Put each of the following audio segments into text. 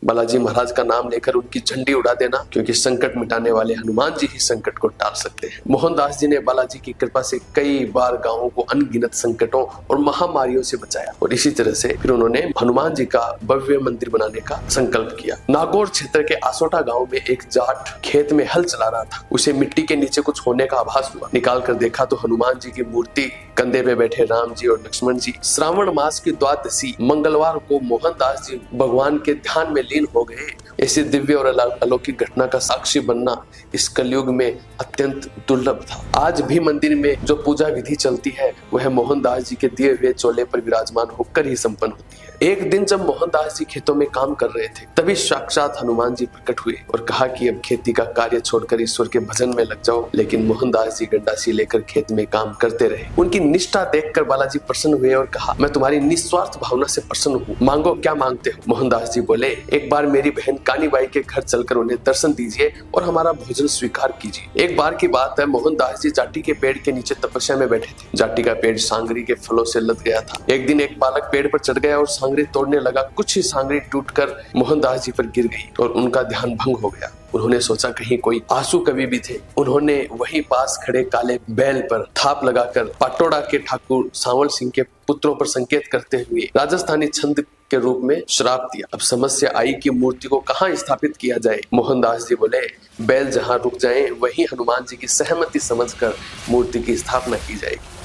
बालाजी महाराज का नाम लेकर उनकी झंडी उड़ा देना, क्योंकि संकट मिटाने वाले हनुमान जी ही संकट को टाल सकते हैं। मोहनदास जी ने बालाजी की कृपा से कई बार गांवों को अनगिनत संकटों और महामारियों से बचाया और इसी तरह से फिर उन्होंने हनुमान जी का भव्य मंदिर बनाने का संकल्प किया। नागौर क्षेत्र के आसोटा गांव में एक जाट खेत में हल चला रहा था। उसे मिट्टी के नीचे कुछ होने का आभास हुआ। निकाल कर देखा तो हनुमान जी की मूर्ति, कंधे पे बैठे राम जी और लक्ष्मण जी। श्रावण मास की द्वादशी मंगलवार को मोहनदास जी भगवान के ध्यान में लीन हो गए। ऐसी दिव्य और अलौकिक घटना का साक्षी बनना इस कलयुग में अत्यंत दुर्लभ था। आज भी मंदिर में जो पूजा विधि चलती है वह मोहनदास जी के दिए हुए चोले पर विराजमान होकर ही संपन्न होती है। एक दिन जब मोहनदास जी खेतों में काम कर रहे थे, तभी साक्षात हनुमान जी प्रकट हुए और कहा कि अब खेती का कार्य छोड़कर ईश्वर के भजन में लग जाओ। लेकिन मोहनदास जी गंडासी लेकर खेत में काम करते रहे। उनकी निष्ठा देखकर बालाजी प्रसन्न हुए और कहा, मैं तुम्हारी निस्वार्थ भावना से प्रसन्न हूँ, मांगो क्या मांगते हो। मोहनदास जी बोले, एक बार मेरी बहन कानीबाई के घर चलकर उन्हें दर्शन दीजिए और हमारा भोजन स्वीकार कीजिए। एक बार की बात है, मोहनदास जी जाटी के पेड़ के नीचे तपस्या में बैठे थे। जाटी का पेड़ सांगरी के फलों से लद गया था। एक दिन एक बालक पेड़ पर चढ़ गया और सांगरी तोड़ने लगा। कुछ ही सांगरी टूटकर मोहनदास जी पर गिर गई और उनका ध्यान भंग हो गया। उन्होंने सोचा कहीं कोई आंसू कवि भी थे। उन्होंने वहीं पास खड़े काले बैल पर थाप लगाकर पाटोड़ा के ठाकुर सांवल सिंह के पुत्रों पर संकेत करते हुए राजस्थानी छंद के रूप में श्राप दिया। अब समस्या आई कि मूर्ति को कहाँ स्थापित किया जाए। मोहनदास जी बोले, बैल जहाँ रुक जाएं वहीं हनुमान जी की सहमति समझकर मूर्ति की स्थापना की जाएगी।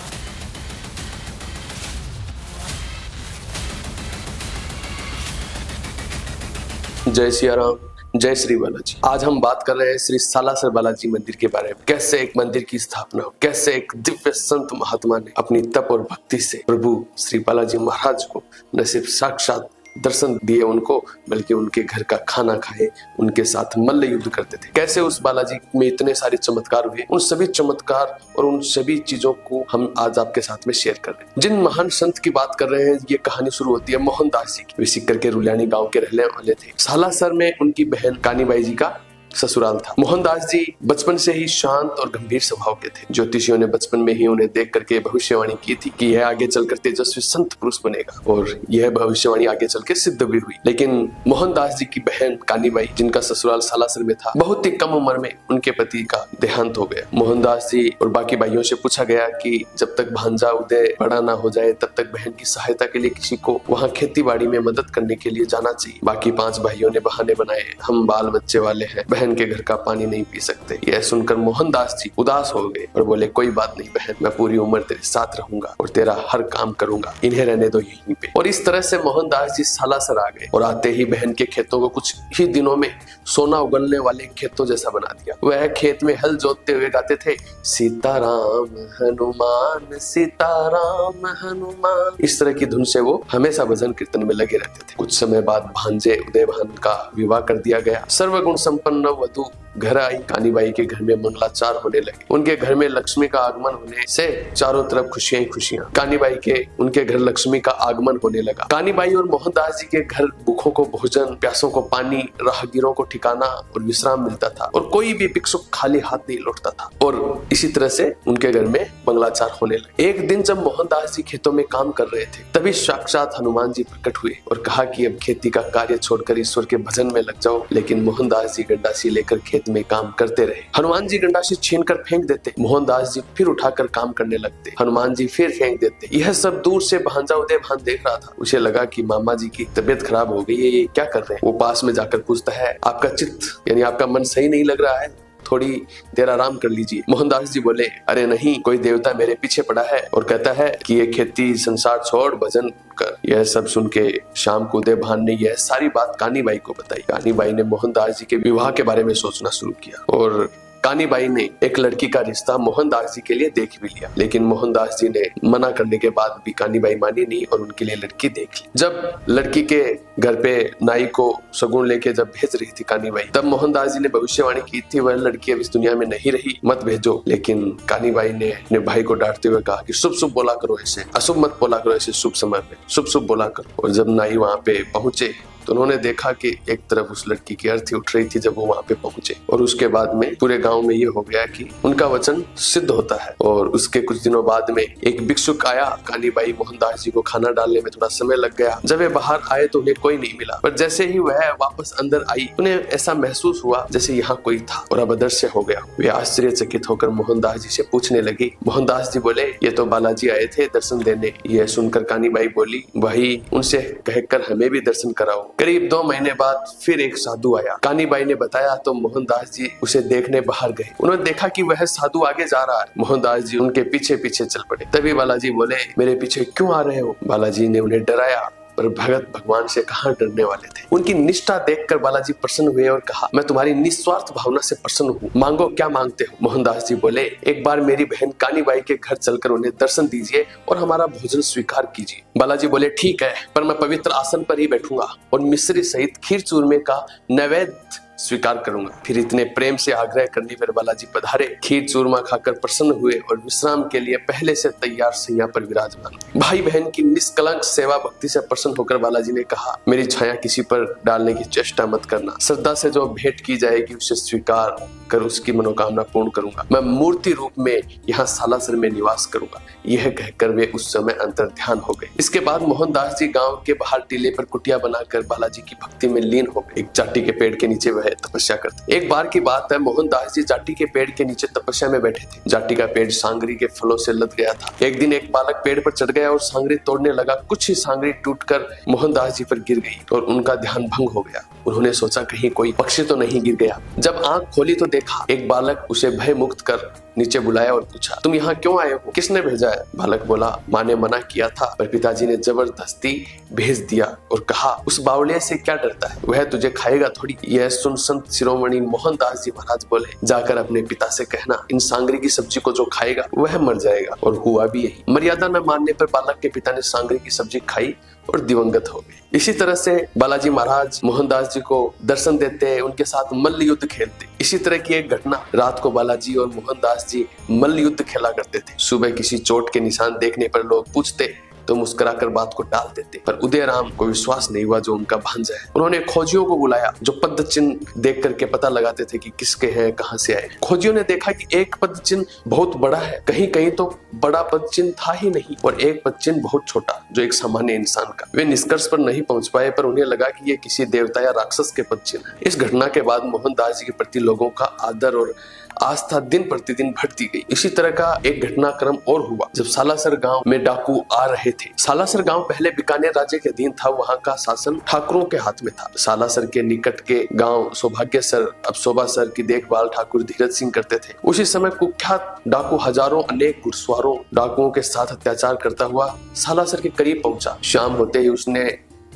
जय सिया राम, जय श्री बालाजी। आज हम बात कर रहे हैं श्री सालासर बालाजी मंदिर के बारे में। कैसे एक मंदिर की स्थापना हो, कैसे एक दिव्य संत महात्मा ने अपनी तप और भक्ति से प्रभु श्री बालाजी महाराज को न सिर्फ साक्षात दर्शन दिए उनको, बल्कि उनके घर का खाना खाए, उनके साथ मल्ल युद्ध करते थे। कैसे उस बालाजी में इतने सारे चमत्कार हुए, उन सभी चमत्कार और उन सभी चीजों को हम आज आपके साथ में शेयर कर रहे हैं। जिन महान संत की बात कर रहे हैं, ये कहानी शुरू होती है मोहनदास जी की। वे सिक्कर के रुलियानी गांव के रहने वाले थे। सालासर में उनकी बहन कानीबाई जी का ससुराल था। मोहनदास जी बचपन से ही शांत और गंभीर स्वभाव के थे। ज्योतिषियों ने बचपन में ही उन्हें देख करके भविष्यवाणी की थी कि यह आगे चलकर तेजस्वी संत पुरुष बनेगा, और यह भविष्यवाणी आगे चल के सिद्ध भी हुई। लेकिन मोहनदास जी की बहन कानीबाई, जिनका ससुराल सालासर में था, बहुत ही कम उम्र में उनके पति का देहांत हो गया। मोहनदास जी और बाकी भाइयों से पूछा गया कि जब तक भांजा उदय बड़ा ना हो जाए तब तक बहन की सहायता के लिए किसी को वहाँ खेती बाड़ी में मदद करने के लिए जाना चाहिए। बाकी 5 भाइयों ने बहाने बनाए, हम बाल बच्चे वाले हैं, बहन के घर का पानी नहीं पी सकते। यह सुनकर मोहनदास जी उदास हो गए और बोले, कोई बात नहीं बहन, मैं पूरी उम्र तेरे साथ रहूंगा और तेरा हर काम करूंगा, इन्हें रहने दो यहीं पे। और इस तरह से मोहनदास जी सालासर आ गए और आते ही बहन के खेतों को कुछ ही दिनों में सोना उगलने वाले खेतों जैसा बना दिया। वह खेत में हल जोतते हुए गाते थे, सीताराम हनुमान सीताराम हनुमान। इस तरह की धुन से वो हमेशा भजन कीर्तन में लगे रहते थे। कुछ समय बाद भांजे उदयभान का विवाह कर दिया गया। सर्वगुण संपन्न वधु घर आई। कानीबाई के घर में मंगलाचार होने लगे। उनके घर में लक्ष्मी का आगमन होने से चारों तरफ खुशियां ही खुशियां। कानीबाई के उनके घर लक्ष्मी का आगमन होने लगा। कानीबाई और मोहनदास जी के घर भूखों को भोजन, प्यासों को पानी, राहगीरों को ठिकाना और विश्राम मिलता था, और कोई भी भिक्षुक खाली हाथ नहीं लौटता था। और इसी तरह से उनके घर में मंगलाचार होने लगे। एक दिन जब मोहनदास जी खेतों में काम कर रहे थे, तभी साक्षात हनुमान जी प्रकट हुए और कहा कि अब खेती का कार्य छोड़कर ईश्वर के भजन में लग जाओ। लेकिन मोहनदास जी गंडासी लेकर खेत में काम करते रहे। हनुमान जी गंडासी छीनकर फेंक देते, मोहनदास जी फिर उठाकर काम करने लगते, हनुमान जी फिर फेंक देते। यह सब दूर से भांजा उदयभान देख रहा था। उसे लगा कि मामा जी की तबीयत खराब हो गई है, ये क्या कर रहे हैं। वो पास में जाकर पूछता है, आपका चित्त यानी आपका मन सही नहीं लग रहा है, थोड़ी देर आराम कर लीजिए। मोहनदास जी बोले, अरे नहीं, कोई देवता मेरे पीछे पड़ा है और कहता है कि ये खेती संसार छोड़ भजन कर। यह सब सुन के शाम को उदयभान ने यह सारी बात कानीबाई को बताई। कानीबाई ने मोहनदास जी के विवाह के बारे में सोचना शुरू किया और कानीबाई ने एक लड़की का रिश्ता मोहनदास जी के लिए देख भी लिया। लेकिन मोहनदास जी ने मना करने के बाद भी कानीबाई मानी नहीं और उनके लिए लड़की देख ली। जब लड़की के घर पे नाई को सगुन लेके जब भेज रही थी कानीबाई, तब मोहनदास जी ने भविष्यवाणी की थी, वह लड़की अब इस दुनिया में नहीं रही, मत भेजो। लेकिन कानीबाई ने अपने भाई को डांटते हुए कहा कि शुभ शुभ बोला करो, ऐसे अशुभ मत बोला करो, ऐसे शुभ समय में शुभ शुभ बोला करो। और जब नाई वहां पे पहुंचे तो उन्होंने देखा कि एक तरफ उस लड़की की अर्थी उठ रही थी जब वो वहां पे पहुंचे, और उसके बाद में पूरे गांव में ये हो गया कि उनका वचन सिद्ध होता है। और उसके कुछ दिनों बाद में एक भिक्षुक आया। कानीबाई मोहनदास जी को खाना डालने में थोड़ा समय लग गया। जब वे बाहर आए तो उन्हें कोई नहीं मिला, पर जैसे ही वह वापस अंदर आई उन्हें ऐसा महसूस हुआ जैसे यहाँ कोई था और अब अदृश्य हो गया। वे आश्चर्यचकित होकर मोहनदास जी से पूछने लगी। मोहनदास जी बोले, ये तो बालाजी आए थे दर्शन देने। यह सुनकर कानीबाई बोली, वही उनसे कहकर हमें भी दर्शन कराओ। करीब 2 महीने बाद फिर एक साधु आया। कानीबाई ने बताया तो मोहनदास जी उसे देखने बाहर गए। उन्होंने देखा कि वह साधु आगे जा रहा है। मोहनदास जी उनके पीछे पीछे चल पड़े। तभी बालाजी बोले, मेरे पीछे क्यों आ रहे हो? बालाजी ने उन्हें डराया, पर भगत भगवान से कहाँ डरने वाले थे। उनकी निष्ठा देखकर बालाजी प्रसन्न हुए और कहा, मैं तुम्हारी निस्वार्थ भावना से प्रसन्न हूँ, मांगो क्या मांगते हो? मोहनदास जी बोले, एक बार मेरी बहन कानीबाई के घर चलकर उन्हें दर्शन दीजिए और हमारा भोजन स्वीकार कीजिए। बालाजी बोले, ठीक है, पर मैं पवित्र आसन पर ही बैठूंगा और मिश्री सहित खीर चूरमे का नैवेद्य स्वीकार करूंगा। फिर इतने प्रेम से आग्रह करने पर बालाजी पधारे। खीर चूरमा खाकर प्रसन्न हुए और विश्राम के लिए पहले से तैयार सैया पर विराजमान। भाई बहन की निष्कलंक सेवा भक्ति से प्रसन्न होकर बालाजी ने कहा, मेरी छाया किसी पर डालने की चेष्टा मत करना। श्रद्धा से जो भेंट की जाएगी उसे स्वीकार कर उसकी मनोकामना पूर्ण करूंगा। मैं मूर्ति रूप में यहाँ सालासर में निवास करूंगा। यह कहकर वे उस समय अंतर ध्यान हो गए। इसके बाद मोहनदास जी गांव के बाहर टीले पर कुटिया बनाकर बालाजी की भक्ति में लीन हो गए। एक जाटी के पेड़ के नीचे वह तपस्या करते। एक बार की बात है, मोहनदास जी जाटी के पेड़ के नीचे तपस्या में बैठे थे। जाटी का पेड़ सांगरी के फलों से लद गया था। एक दिन एक बालक पेड़ पर चढ़ गया और सांगरी तोड़ने लगा। कुछ ही सांगरी टूटकर मोहनदास जी पर गिर गई और उनका ध्यान भंग हो गया। उन्होंने सोचा कहीं कोई पक्षी तो नहीं गिर गया। जब आंख खोली तो देखा एक बालक उसे भय मुक्त कर नीचे बुलाया और पूछा, तुम यहाँ क्यों आए हो? किसने भेजा है? बालक बोला, माँ ने मना किया था, पर पिताजी ने जबरदस्ती भेज दिया और कहा, उस बावले से क्या डरता है, वह तुझे खाएगा थोड़ी। यह सुन संत शिरोमणि मोहनदास जी महाराज बोले, जाकर अपने पिता से कहना, इन सांगरी की सब्जी को जो खाएगा वह मर जाएगा। और हुआ भी यही। मर्यादा न मानने पर बालक के पिता ने सांगरी की सब्जी खाई और दिवंगत हो गए। इसी तरह से बालाजी महाराज मोहनदास जी को दर्शन देते, उनके साथ मल्ल युद्ध खेलते। इसी तरह की एक घटना, रात को बालाजी और मोहनदास जी मल्ल युद्ध खेला करते थे। सुबह किसी चोट के निशान देखने पर लोग पूछते तो मुस्कुराकर बात को टाल देते, पर उदयराम को विश्वास नहीं हुआ जो उनका भांजा है। उन्होंने खोजियों को बुलाया जो पद चिन्ह देख करके पता लगाते थे कि किसके हैं, कहां से आए। खोजियों ने देखा कि एक पद चिन्ह बहुत बड़ा है, कहीं कहीं तो बड़ा पद चिन्ह था ही नहीं, और एक पद चिन्ह बहुत छोटा जो एक सामान्य इंसान का। वे निष्कर्ष पर नहीं पहुंच पाए, पर उन्हें लगा कि ये किसी देवता या राक्षस के पद चिन्ह है। इस घटना के बाद मोहनदास जी के प्रति लोगों का आदर और आस्था दिन प्रतिदिन बढ़ती गई। इसी तरह का एक घटनाक्रम और हुआ जब सालासर गांव में डाकू आ रहे थे। सालासर गांव पहले बीकानेर राज्य के अधीन था। वहां का शासन ठाकुरों के हाथ में था। सालासर के निकट के गांव सौभाग्यसर, अब शोभासर की देखभाल ठाकुर धीरज सिंह करते थे। उसी समय कुख्यात डाकू हजारों अनेक घुड़सवारों डाकुओं के साथ अत्याचार करता हुआ सालासर के करीब पहुंचा। शाम होते ही उसने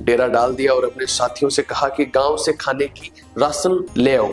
डेरा डाल दिया और अपने साथियों से कहा कि गांव से खाने की राशन ले आओ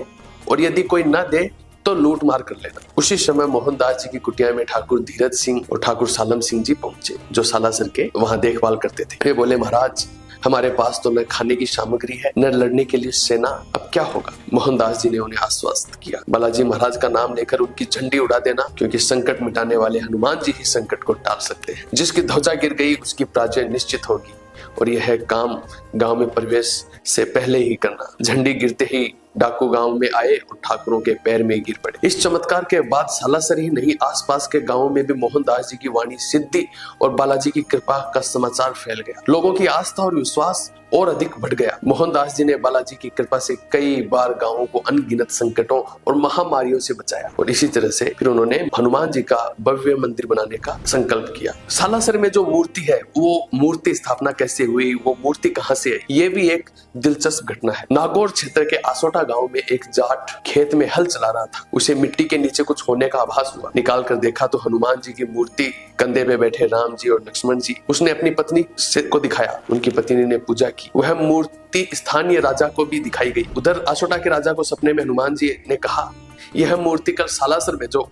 और यदि कोई न दे तो लूट मार कर लेना। उसी समय मोहनदास जी की कुटिया में ठाकुर धीरज सिंह और ठाकुर सालम सिंह जी पहुंचे, जो सालासर के वहां देखभाल करते थे। वे बोले, महाराज, हमारे पास तो न खाने की सामग्री है न लड़ने के लिए सेना, अब क्या होगा? मोहनदास जी ने उन्हें आश्वस्त किया, बालाजी महाराज का नाम लेकर उनकी झंडी उड़ा देना, क्योंकि संकट मिटाने वाले हनुमान जी ही संकट को टाल सकते हैं। जिसकी ध्वजा गिर गई उसकी पराजय निश्चित होगी, और यह काम गांव में प्रवेश से पहले ही करना। झंडी गिरते ही डाकू गांव में आए और ठाकुरों के पैर में गिर पड़े। इस चमत्कार के बाद सालासर ही नहीं, आसपास के गांवों में भी मोहनदास जी की वाणी सिद्धि और बालाजी की कृपा का समाचार फैल गया। लोगों की आस्था और विश्वास और अधिक बढ़ गया। मोहनदास जी ने बालाजी की कृपा से कई बार गांवों को अनगिनत संकटों और महामारियों से बचाया, और इसी तरह से फिर उन्होंने हनुमान जी का भव्य मंदिर बनाने का संकल्प किया। सालासर में जो मूर्ति है, वो मूर्ति स्थापना कैसे हुई, वो मूर्ति कहां से आई, ये भी एक दिलचस्प घटना है। नागौर क्षेत्र के आसोटा गांव में एक जाट खेत में हल चला रहा था। उसे मिट्टी के नीचे कुछ होने का आभास हुआ। निकाल कर देखा तो हनुमान जी की मूर्ति, कंधे पे बैठे राम जी और लक्ष्मण जी। उसने अपनी पत्नी को दिखाया। उनकी पत्नी ने पूजा की। वह मूर्ति स्थानीय राजा को भी दिखाई गई। उधर आसोटा के राजा को सपने में हनुमान जी ने कहा, यह मूर्ति कल सालासर में जो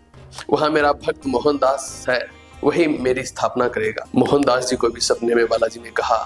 वहां मेरा भक्त मोहनदास है वही मेरी स्थापना करेगा। मोहनदास जी को भी सपने में बालाजी ने कहा,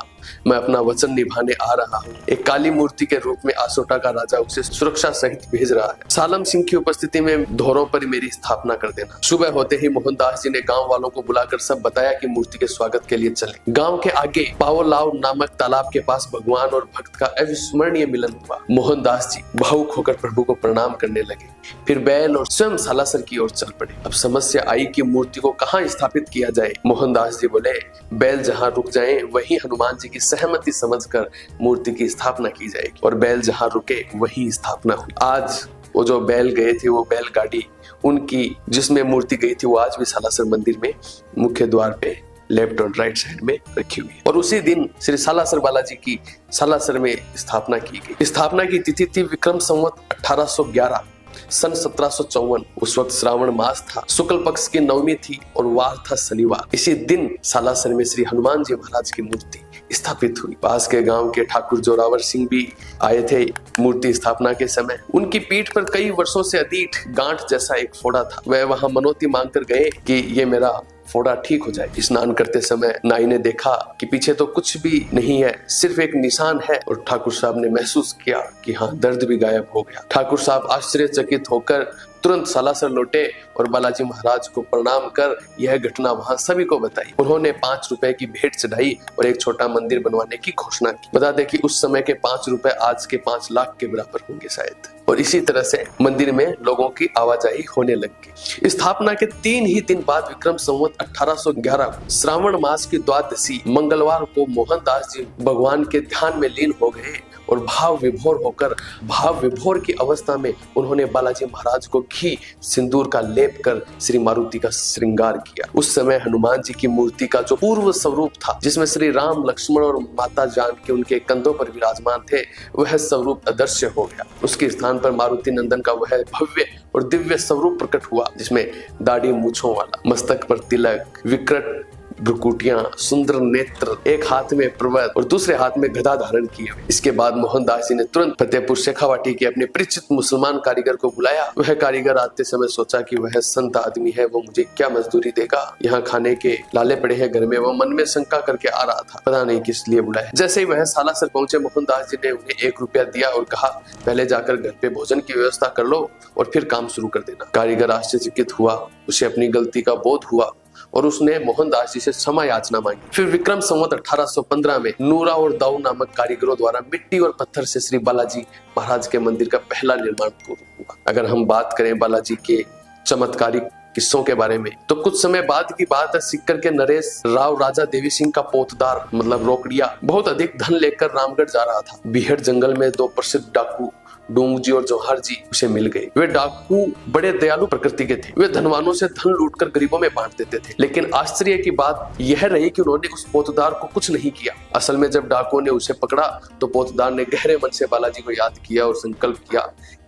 मैं अपना वचन निभाने आ रहा हूँ। एक काली मूर्ति के रूप में आसोटा का राजा उसे सुरक्षा सहित भेज रहा है। सालम सिंह की उपस्थिति में धोरों पर मेरी स्थापना कर देना। सुबह होते ही मोहनदास जी ने गांव वालों को बुलाकर सब बताया कि मूर्ति के स्वागत के लिए चले। गांव के आगे पावलाव नामक तालाब के पास भगवान और भक्त का अविस्मरणीय मिलन हुआ। मोहनदास जी भावुक होकर प्रभु को प्रणाम करने लगे, फिर बैल और स्वयं सालासर की ओर चल पड़े। अब समस्या आई कि मूर्ति को कहाँ स्थापित किया जाए। मोहनदास जी बोले, बैल जहाँ रुक जाएं वहीं हनुमान जी की सहमति समझकर मूर्ति की स्थापना की जाएगी, और बैल जहाँ रुके वहीं स्थापना हुई। आज वो जो बैल गए थे, वो बैलगाड़ी उनकी जिसमें मूर्ति गई थी, वो आज भी सालासर मंदिर में मुख्य द्वार पे लेफ्ट और राइट साइड में रखी हुई है। और उसी दिन श्री सालासर बालाजी की सालासर में स्थापना की गई। स्थापना की तिथि थी विक्रम संवत 1811 सन 1754। उस वक्त श्रावण मास था, शुक्ल पक्ष की नवमी थी और वार था शनिवार। इसी दिन सालासर में श्री हनुमान जी महाराज की मूर्ति स्थापित हुई। पास के गांव के ठाकुर जोरावर सिंह भी आए थे मूर्ति स्थापना के समय। उनकी पीठ पर कई वर्षों से अधीठ गांठ जैसा एक फोड़ा था। वह वहां मनोती मांग कर गए कि ये मेरा फोड़ा ठीक हो जाए। स्नान करते समय नाई ने देखा कि पीछे तो कुछ भी नहीं है, सिर्फ एक निशान है, और ठाकुर साहब ने महसूस किया कि हाँ, दर्द भी गायब हो गया। ठाकुर साहब आश्चर्यचकित होकर तुरंत सालासर लौटे और बालाजी महाराज को प्रणाम कर यह घटना वहां सभी को बताई। उन्होंने 5 रुपए की भेंट चढ़ाई और एक छोटा मंदिर बनवाने की घोषणा की। बता दें कि उस समय के 5 रुपए आज के 5 लाख के बराबर होंगे शायद। और इसी तरह से मंदिर में लोगों की आवाजाही होने लग गई। स्थापना के 3 ही दिन बाद विक्रम संवत 1811 श्रावण मास की द्वादशी मंगलवार को मोहनदास जी भगवान के ध्यान में लीन हो गए और भाव विभोर की अवस्था में उन्होंने बालाजी महाराज को घी सिंदूर का लेप कर श्री मारुति का श्रृंगार किया। उस समय हनुमान जी की मूर्ति का जो पूर्व स्वरूप था, जिसमें श्री राम, लक्ष्मण और माता जानकी उनके कंधों पर विराजमान थे, वह स्वरूप अदृश्य हो गया। उसके स्थान पर मारुति नंदन का वह भव्य और दिव्य स्वरूप प्रकट हुआ, जिसमें दाढ़ी मूछों वाला, मस्तक पर तिलक, विकट भ्रुकुटियां, सुंदर नेत्र, एक हाथ में पर्वत और दूसरे हाथ में गदा धारण किए हुए। इसके बाद मोहनदास जी ने तुरंत फतेहपुर शेखावाटी के अपने परिचित मुसलमान कारीगर को बुलाया। वह कारीगर आते समय सोचा कि वह संत आदमी है, वो मुझे क्या मजदूरी देगा, यहाँ खाने के लाले पड़े हैं घर में। वो मन में शंका करके आ रहा था, पता नहीं किस लिए बुलाया। जैसे ही वह सालासर पहुंचे, मोहनदास जी ने उन्हें 1 रुपया दिया और कहा, पहले जाकर घर पे भोजन की व्यवस्था कर लो और फिर काम शुरू कर देना। कारीगर आश्चर्यचकित हुआ, उसे अपनी गलती का बोध हुआ और उसने मोहनदास जी से क्षमा याचना मांगी। फिर विक्रम संवत 1815 में नूरा और दाऊ नामक कारीगरों द्वारा मिट्टी और पत्थर से श्री बालाजी महाराज के मंदिर का पहला निर्माण पूर्ण हुआ। अगर हम बात करें बालाजी के चमत्कारिक किस्सों के बारे में, तो कुछ समय बाद की बात है। सिक्कर के नरेश राव राजा देवी सिंह का पोतदार मतलब रोकड़िया बहुत अधिक धन लेकर रामगढ़ जा रहा था। बीहड़ जंगल में 2 प्रसिद्ध डाकू डूंग जी और जौहर जी उसे मिल गए। वे डाकू बड़े दयालु प्रकृति के थे। वे धनवानों से धन लूटकर गरीबों में बांट देते थे। लेकिन आश्चर्य की बात यह रही कि उन्होंने उस पोतदार को कुछ नहीं किया। असल में जब डाकुओं ने उसे पकड़ा तो पोतदार ने गहरे मन से बालाजी को याद किया और संकल्प किया,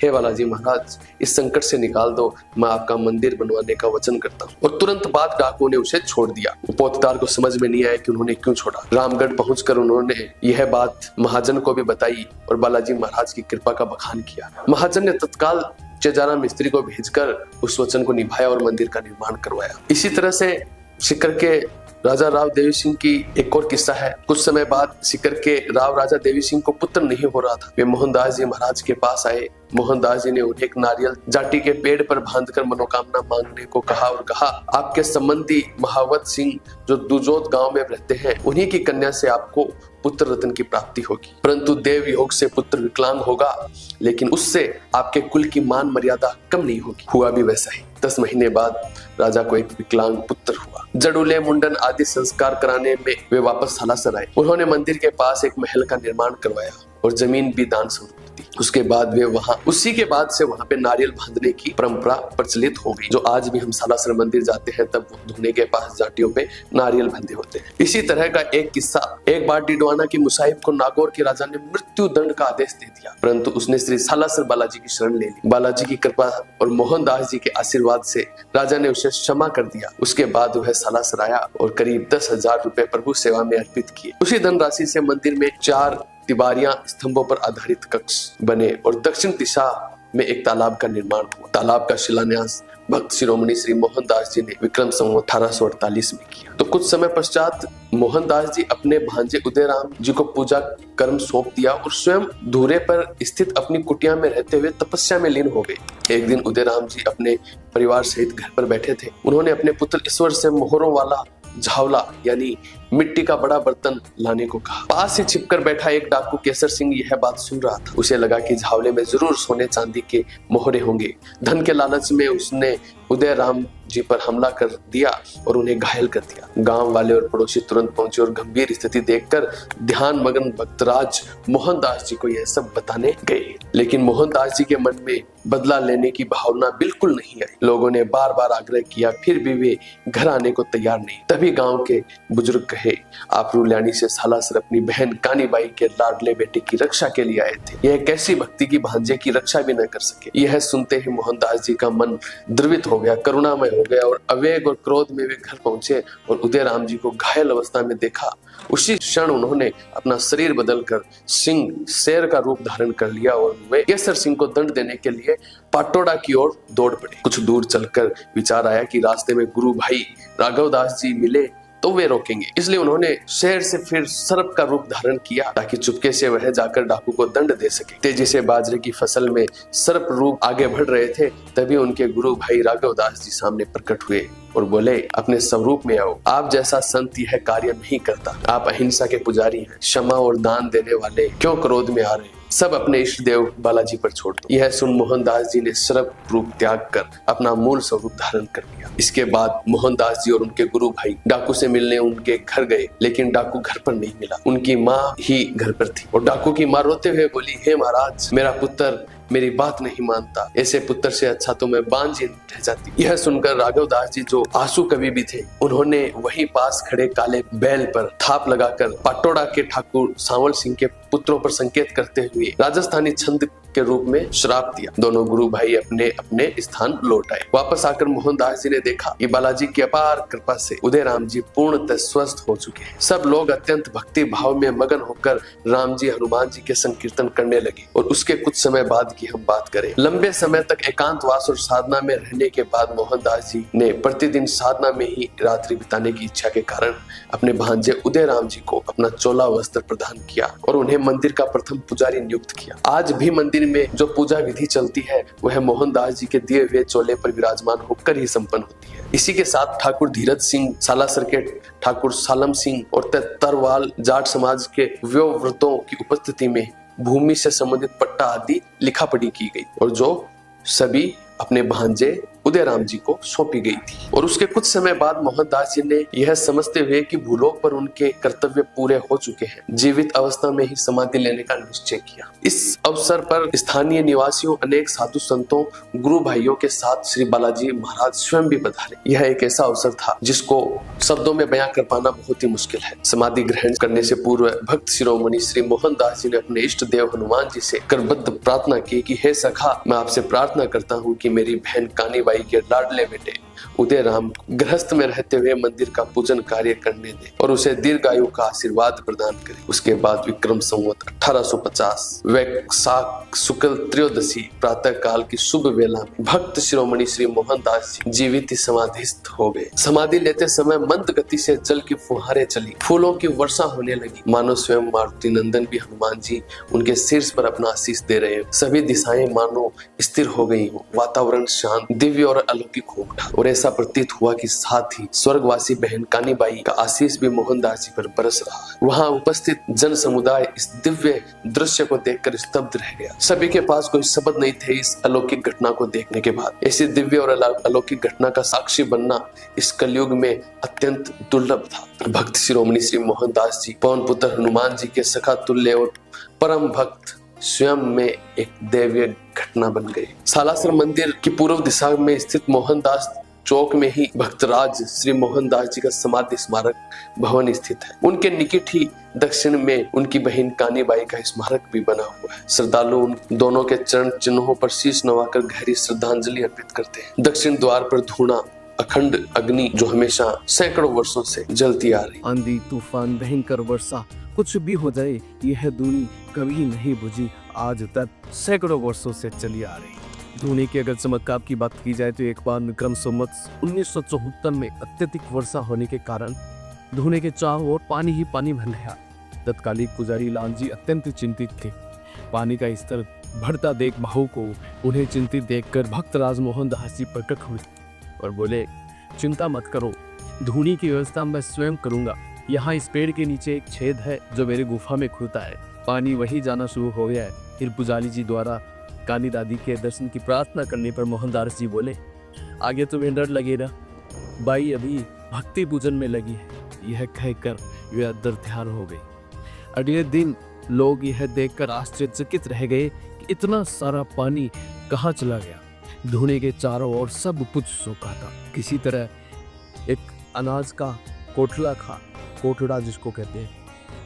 हे बालाजी महाराज, इस संकट से निकाल दो, मैं आपका मंदिर बनवाने का वचन करता हूँ। और तुरंत बाद डाकुओं ने उसे छोड़ दिया। पोतदार को समझ में नहीं आया कि उन्होंने क्यों छोड़ा। रामगढ़ पहुंचकर उन्होंने यह बात महाजन को भी बताई और बालाजी महाराज की कृपा का बखान किया। महाजन ने तत्काल चेजारा मिस्त्री को भेजकर उस वचन को निभाया और मंदिर का निर्माण करवाया। इसी तरह से सिक्कर के राजा राव देवी सिंह की एक और किस्सा है। कुछ समय बाद सिक्कर के राव राजा देवी सिंह को पुत्र नहीं हो रहा था। वे मोहनदास जी महाराज के पास आए। मोहनदास जी ने उन्हें एक नारियल जाटी के पेड़ पर बांधकर मनोकामना मांगने को कहा और कहा, आपके संबंधी महावत सिंह जो दुजोत गांव में रहते हैं, उन्हीं की कन्या से आपको पुत्र रत्न की प्राप्ति होगी। परंतु देव योग से पुत्र विकलांग होगा, लेकिन उससे आपके कुल की मान मर्यादा कम नहीं होगी। हुआ भी वैसा ही। 10 महीने बाद राजा को एक विकलांग पुत्र हुआ। जड़ूले, मुंडन आदि संस्कार कराने में वे वापस सालासर आए। उन्होंने मंदिर के पास एक महल का निर्माण करवाया और जमीन भी दान स्वरूप दी। उसके बाद वे उसी के बाद से वहां पे नारियल बांधने की परंपरा प्रचलित हो गई, जो आज भी हम सालासर मंदिर जाते हैं तब धोने के पास जाटियों पे नारियल बंधे होते हैं। इसी तरह का एक किस्सा, एक बार डिडवाना की मुसाहिब को नागौर के राजा ने मृत्यु दंड का आदेश दे दिया, परंतु उसने श्री सालासर बालाजी की शरण ले ली। बालाजी की कृपा और मोहनदास जी के आशीर्वाद से राजा ने उसे क्षमा कर दिया। उसके बाद वह सालासर आया और करीब 10,000 रुपए प्रभु सेवा में अर्पित किए। उसी धनराशि से मंदिर में 4 तिबारियां स्तंभों पर आधारित कक्ष बने और दक्षिण दिशा में एक तालाब का निर्माण हुआ। तालाब का शिलान्यास भक्त शिरोमणि श्री मोहनदास जी ने विक्रम संवत 1848 में किया। तो कुछ समय पश्चात मोहनदास जी अपने भांजे उदयराम जी को पूजा कर्म सौंप दिया और स्वयं धूरे पर स्थित अपनी कुटिया में रहते हुए तपस्या में लीन हो गए। एक दिन उदयराम जी अपने परिवार सहित घर पर बैठे थे। उन्होंने अपने पुत्र ईश्वर से मोहरों वाला झावला यानी मिट्टी का बड़ा बर्तन लाने को कहा। पास ही छिपकर बैठा एक डाकू केसर सिंह यह बात सुन रहा था। उसे लगा कि झावले में जरूर सोने चांदी के मोहरे होंगे। धन के लालच में उसने उदयराम जी पर हमला कर दिया और उन्हें घायल कर दिया। गांव वाले और पड़ोसी तुरंत पहुंचे और गंभीर स्थिति देखकर ध्यान मगन भक्तराज मोहनदास जी को यह सब बताने गए। लेकिन मोहनदास जी के मन में बदला लेने की भावना बिल्कुल नहीं आई। लोगों ने बार बार आग्रह किया, फिर भी वे घर आने को तैयार नहीं। तभी गांव के बुजुर्ग कहे, आप रूल्यानी से सालासर अपनी बहन कानीबाई के लाडले बेटे की रक्षा के लिए आए थे। यह कैसी भक्ति की भांजे की रक्षा भी न कर सके। यह सुनते ही मोहनदास जी का मन द्रवित हो गया, करुणामय हो गया और आवेग और क्रोध में वे घर पहुंचे और उदयराम जी को घायल अवस्था में देखा। उसी क्षण उन्होंने अपना शरीर बदलकर सिंह शेर का रूप धारण कर लिया और वे केसर सिंह को दंड देने के लिए पाटोड़ा की ओर दौड़ पड़े। कुछ दूर चलकर विचार आया कि रास्ते में गुरु भाई राघवदास जी मिले तो वे रोकेंगे, इसलिए उन्होंने शेर से फिर सर्प का रूप धारण किया ताकि चुपके से वह जाकर डाकू को दंड दे सके। तेजी से बाजरे की फसल में सर्प रूप आगे बढ़ रहे थे। तभी उनके गुरु भाई राघवदास जी सामने प्रकट हुए और बोले, अपने स्वरूप में आओ। आप जैसा संत यह कार्य नहीं करता। आप अहिंसा के पुजारी हैं, क्षमा और दान देने वाले, क्यों क्रोध में आ रहे हैं? सब अपने इष्ट देव बालाजी पर छोड़ दो। यह सुन मोहनदास जी ने सर्प रूप त्याग कर अपना मूल स्वरूप धारण कर लिया। इसके बाद मोहनदास जी और उनके गुरु भाई डाकू से मिलने उनके घर गए, लेकिन डाकू घर पर नहीं मिला। उनकी माँ ही घर पर थी और डाकू की माँ रोते हुए बोली, हे महाराज, मेरा पुत्र मेरी बात नहीं मानता। ऐसे पुत्र से अच्छा तो मैं बांझी रह जाती। यह सुनकर राघवदास जी जो आंसू कवि भी थे, उन्होंने वहीं पास खड़े काले बैल पर थाप लगाकर पाटोड़ा के ठाकुर सांवल सिंह के पुत्रों पर संकेत करते हुए राजस्थानी छंद के रूप में श्राप दिया। दोनों गुरु भाई अपने अपने स्थान लौट आए। वापस आकर मोहनदास जी ने देखा कि बालाजी की अपार कृपा से उदयराम जी पूर्णतः स्वस्थ हो चुके हैं। सब लोग अत्यंत भक्ति भाव में मगन होकर राम जी हनुमान जी के संकीर्तन करने लगे। और उसके कुछ समय बाद की हम बात करें, लंबे समय तक एकांतवास और साधना में रहने के बाद मोहनदास जी ने प्रतिदिन साधना में ही रात्रि बिताने की इच्छा के कारण अपने भांजे उदयराम जी को अपना चोला वस्त्र प्रदान किया और उन्हें मंदिर का प्रथम पुजारी नियुक्त किया। आज भी मंदिर में जो पूजा विधि चलती है वह मोहनदास जी के दिए हुए चोले पर विराजमान होकर ही संपन्न होती है। इसी के साथ ठाकुर धीरज सिंह सालासर के ठाकुर सालम सिंह और तरवाल जाट समाज के व्योव्रतों की उपस्थिति में भूमि से संबंधित पट्टा आदि लिखा पढ़ी की गई और जो सभी अपने भांजे उदयराम जी को सौंपी गई थी। और उसके कुछ समय बाद मोहनदास जी ने यह समझते हुए कि भूलोक पर उनके कर्तव्य पूरे हो चुके हैं, जीवित अवस्था में ही समाधि लेने का निश्चय किया। इस अवसर पर स्थानीय निवासियों, अनेक साधु संतों, गुरु भाइयों के साथ श्री बालाजी महाराज स्वयं भी पधारे। यह एक ऐसा अवसर था जिसको शब्दों में बयां कर पाना बहुत ही मुश्किल है। समाधि ग्रहण करने से पूर्व भक्त शिरोमणि श्री मोहनदास जी ने अपने इष्ट देव हनुमान जी से करबद्ध प्रार्थना की कि हे सखा, मैं आपसे प्रार्थना करता हूँ कि मेरी बहन कानीबाई के लाडले बेटे उदयराम गृहस्थ में रहते हुए मंदिर का पूजन कार्य करने दे और उसे दीर्घायु का आशीर्वाद प्रदान करे। उसके बाद विक्रम संवत 1850 वैशाख शुक्ल त्रयोदशी प्रातः काल की शुभ वेला में भक्त शिरोमणि श्री मोहनदास जी जीवित समाधिस्थ हो गए। समाधि लेते समय मंद गति से जल की फुहारें चली, फूलों की वर्षा होने लगी, मानो स्वयं मारुति नंदन भी हनुमान जी उनके शीर्ष पर अपना आशीष दे रहे हो। सभी दिशाएं मानो स्थिर हो गई हो, वातावरण शांत, दिव्य और अलौकिक हो उठा और ऐसा प्रतीत हुआ कि साथ ही स्वर्गवासी बहन कानीबाई का आशीष भी मोहनदास जी पर बरस रहा है। वहां उपस्थित जन समुदाय इस दिव्य दृश्य को देखकर स्तब्ध रह गया। सभी के पास कोई शब्द नहीं थे इस अलौकिक घटना को देखने के बाद। ऐसी दिव्य और अलौकिक घटना का साक्षी बनना इस कलयुग में अत्यंत दुर्लभ था। भक्त शिरोमणि श्री मोहनदास जी पवन पुत्र हनुमान जी के सखा तुल्य और परम भक्त स्वयं में एक दैवीय घटना बन गई। सालासर मंदिर की पूर्व दिशा में स्थित मोहनदास चौक में ही भक्तराज श्री मोहनदास जी का समाधि स्मारक भवन स्थित है। उनके निकट ही दक्षिण में उनकी बहन कानीबाई का स्मारक भी बना हुआ है। श्रद्धालु उन दोनों के चरण चिन्हों पर शीश नवाकर गहरी श्रद्धांजलि अर्पित करते हैं। दक्षिण द्वार पर धूणा अखंड अग्नि जो हमेशा सैकड़ों वर्षों से जलती आ रही। आंधी तूफान भयंकर वर्षा कुछ भी हो जाए, यह दूनी कभी नहीं बुझी, आज तक सैकड़ों वर्षों से चली आ रही। धोनी के अगर चमत्कार की बात की जाए तो एक बार विक्रम संवत 1974 में अत्यधिक वर्षा होने के कारण धोनी के चारों ओर पानी ही पानी भर गया। तत्कालीन पुजारी लाल जी अत्यंत चिंतित थे। पानी का स्तर बढ़ता देख भाऊ को उन्हें चिंतित देखकर भक्त राजमोहन दास जी प्रकट हुए और बोले, चिंता मत करो, धोनी की व्यवस्था मैं स्वयं करूंगा। यहाँ इस पेड़ के नीचे एक छेद है जो मेरे गुफा में खुलता है, पानी वही जाना शुरू हो गया है। फिर पुजारी जी द्वारा कानी दादी के दर्शन की प्रार्थना करने पर मोहनदास जी बोले, आगे तुम्हें डर लगेगा, बाई अभी भक्ति पूजन में लगी है। यह कहकर वे अंदर ध्यान हो गए। अगले दिन लोग यह देखकर आश्चर्यचकित रह गए कि इतना सारा पानी कहाँ चला गया। धोनी के चारों ओर सब कुछ सूखा था। किसी तरह एक अनाज का कोठड़ा जिसको कहते हैं,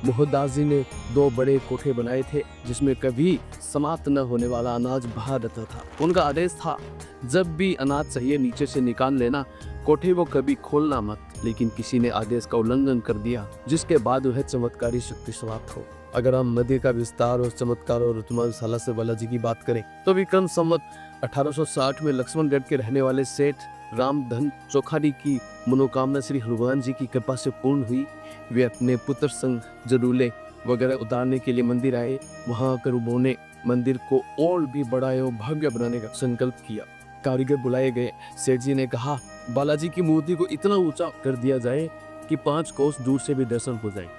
मोहनदास जी ने 2 बड़े कोठे बनाए थे जिसमें कभी समाप्त न होने वाला अनाज बाहर रहता था। उनका आदेश था, जब भी अनाज चाहिए नीचे से निकाल लेना, कोठे को कभी खोलना मत। लेकिन किसी ने आदेश का उल्लंघन कर दिया, जिसके बाद वह चमत्कारी शक्ति समाप्त हो। अगर हम मंदिर का विस्तार और चमत्कार और ऋतुमान सालासर बालाजी की बात करें तो विक्रम संवत 1860 में लक्ष्मणगढ़ के रहने वाले सेठ रामधन चौखारी की मनोकामना श्री हनुमान जी की कृपा से पूर्ण हुई। वे अपने पुत्र संग जरूले वगैरह उतारने के लिए मंदिर आए। वहां आकर उन्होंने मंदिर को और भी बड़ा एवं भव्य बनाने का संकल्प किया। कारीगर बुलाए गए। सेठ जी ने कहा, बालाजी की मूर्ति को इतना ऊंचा कर दिया जाए कि 5 कोस दूर से भी दर्शन हो जाए।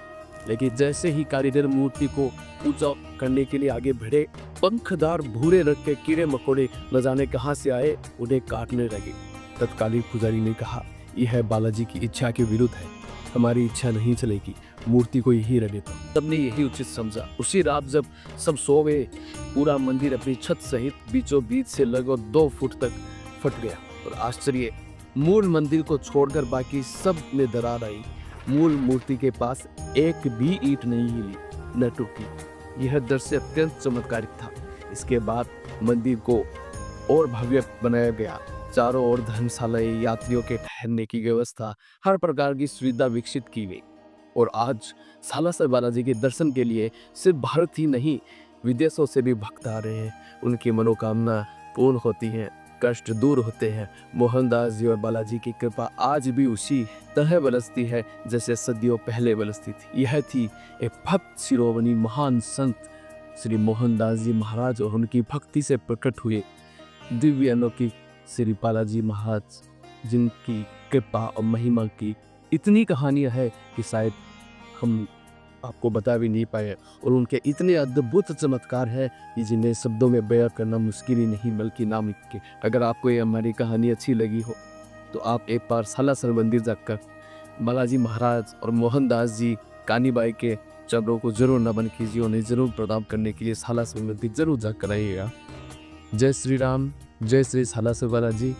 लेकिन जैसे ही कारीगर मूर्ति को ऊंचा करने के लिए आगे बढ़े, पंखदार भूरे रंग के कीड़े मकोड़े न जाने कहां से आए, उन्हें काटने लगे। तत्कालीन पुजारी ने कहा, यह बालाजी की इच्छा के विरुद्ध है, हमारी इच्छा नहीं चलेगी, मूर्ति को यही रहने दो। सबने यही उचित समझा। उसी रात जब सब सो गए, पूरा मंदिर अपनी छत सहित बीचों बीच से लगभग 2 फुट तक फट गया। और आश्चर्य, मूल मंदिर को छोड़कर बाकी सब में दरार आई। मूल मूर्ति के पास एक भी ईंट नहीं हिली, न टूटी। यह दृश्य अत्यंत चमत्कारिक था। इसके बाद मंदिर को और भव्य बनाया गया। चारों ओर धर्मशालाएं, यात्रियों के ठहरने की व्यवस्था, हर प्रकार की सुविधा विकसित की गई। और आज सालासर बालाजी के दर्शन के लिए सिर्फ भारत ही नहीं, विदेशों से भी भक्त आ रहे हैं। उनकी मनोकामना पूर्ण होती है, कष्ट दूर होते हैं। मोहनदास जी और बालाजी की कृपा आज भी उसी तरह बरसती है जैसे सदियों पहले बरसती थी। यह थी एक भक्त शिरोमणि महान संत श्री मोहनदास जी महाराज और उनकी भक्ति से प्रकट हुए दिव्य अनोखी श्री बालाजी महाराज, जिनकी कृपा और महिमा की इतनी कहानियां है कि शायद हम आपको बता भी नहीं पाए। और उनके इतने अद्भुत चमत्कार है कि जिन्हें शब्दों में बयां करना मुश्किल ही नहीं बल्कि नामुमकिन के। अगर आपको ये हमारी कहानी अच्छी लगी हो तो आप एक बार सालासर मंदिर जाकर बालाजी महाराज और मोहनदास जी कानीबाई के चरणों को जरूर नमन कीजिए। उन्हें जरूर प्रणाम करने के लिए सालासर मंदिर जरूर जाकर आइएगा। जय श्री राम, जय श्री सालासर बालाजी,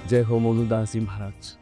जय हो मोहनदास जी महाराज।